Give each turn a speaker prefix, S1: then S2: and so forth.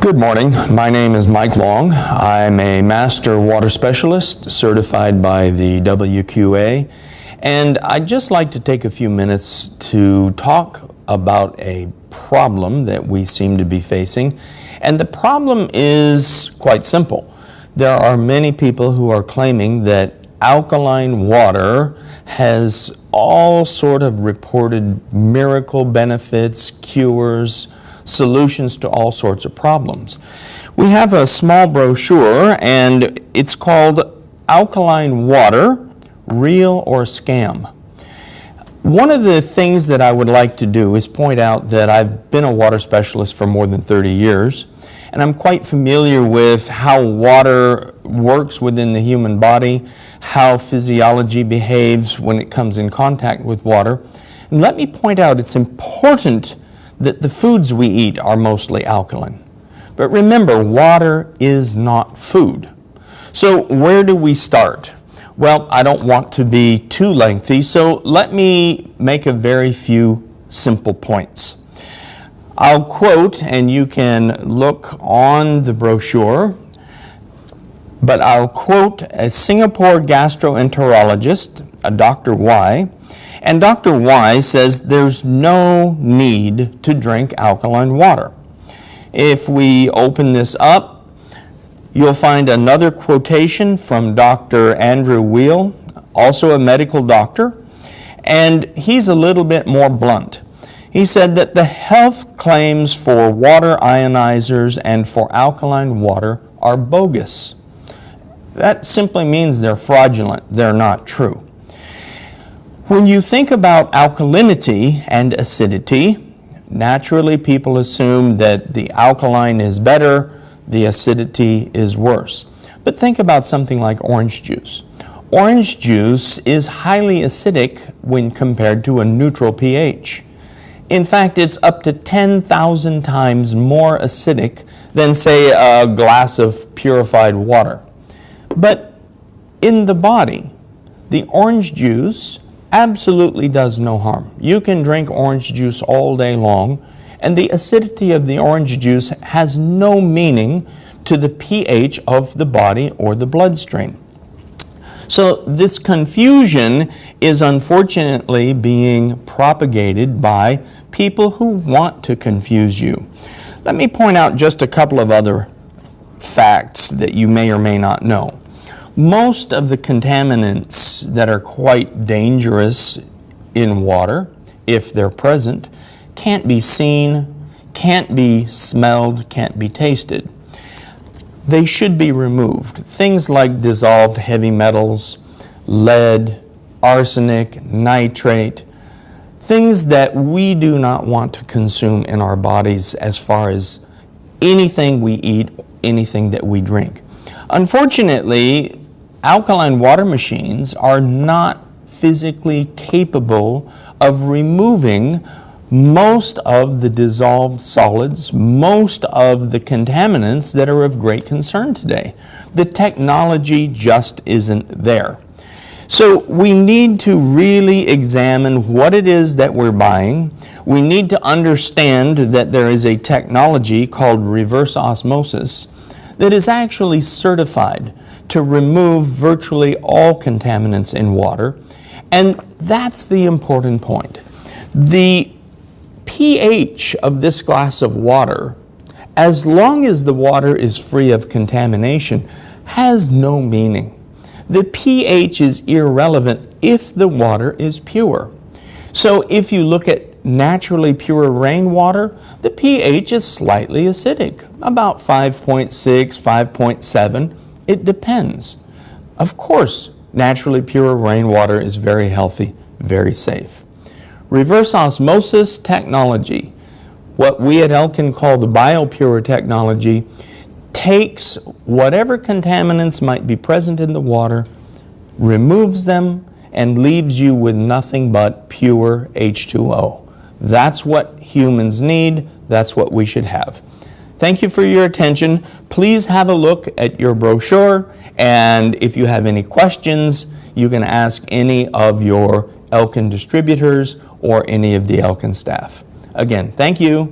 S1: Good morning. My name is Mike Long. I'm a Master Water Specialist certified by the WQA, and I'd just like to take a few minutes to talk about a problem that we seem to be facing. And the problem is quite simple. There are many people who are claiming that alkaline water has all sort of reported miracle benefits, cures, solutions to all sorts of problems. We have a small brochure and it's called Alkaline Water, Real or Scam. One of the things that I would like to do is point out that I've been a water specialist for more than 30 years, and I'm quite familiar with how water works within the human body, how physiology behaves when it comes in contact with water. And let me point out it's important that the foods we eat are mostly alkaline. But remember, water is not food. So where do we start? Well, I don't want to be too lengthy, so let me make a very few simple points. I'll quote, and you can look on the brochure, but I'll quote a Singapore gastroenterologist, a Dr. Y, and Dr. Y says there's no need to drink alkaline water. If we open this up, you'll find another quotation from Dr. Andrew Weil, also a medical doctor, and he's a little bit more blunt. He said that the health claims for water ionizers and for alkaline water are bogus. That simply means they're fraudulent, they're not true. When you think about alkalinity and acidity, naturally people assume that the alkaline is better, the acidity is worse. But think about something like orange juice. Orange juice is highly acidic when compared to a neutral pH. In fact, it's up to 10,000 times more acidic than, say, a glass of purified water. But in the body, the orange juice absolutely does no harm. You can drink orange juice all day long, and the acidity of the orange juice has no meaning to the pH of the body or the bloodstream. So this confusion is unfortunately being propagated by people who want to confuse you. Let me point out just a couple of other facts that you may or may not know. Most of the contaminants that are quite dangerous in water, if they're present, can't be seen, can't be smelled, can't be tasted. They should be removed. Things like dissolved heavy metals, lead, arsenic, nitrate, things that we do not want to consume in our bodies as far as anything we eat, anything that we drink. Unfortunately, alkaline water machines are not physically capable of removing most of the dissolved solids, most of the contaminants that are of great concern today. The technology just isn't there. So we need to really examine what it is that we're buying. We need to understand that there is a technology called reverse osmosis that is actually certified to remove virtually all contaminants in water. And that's the important point. The pH of this glass of water, as long as the water is free of contamination, has no meaning. The pH is irrelevant if the water is pure. So if you look at naturally pure rainwater, the pH is slightly acidic, about 5.6, 5.7. It depends. Of course, naturally pure rainwater is very healthy, very safe. Reverse osmosis technology, what we at Elkin call the BioPure technology, takes whatever contaminants might be present in the water, removes them, and leaves you with nothing but pure H2O. That's what humans need. That's what we should have. Thank you for your attention. Please have a look at your brochure, and if you have any questions, you can ask any of your Elkin distributors or any of the Elkin staff. Again, thank you.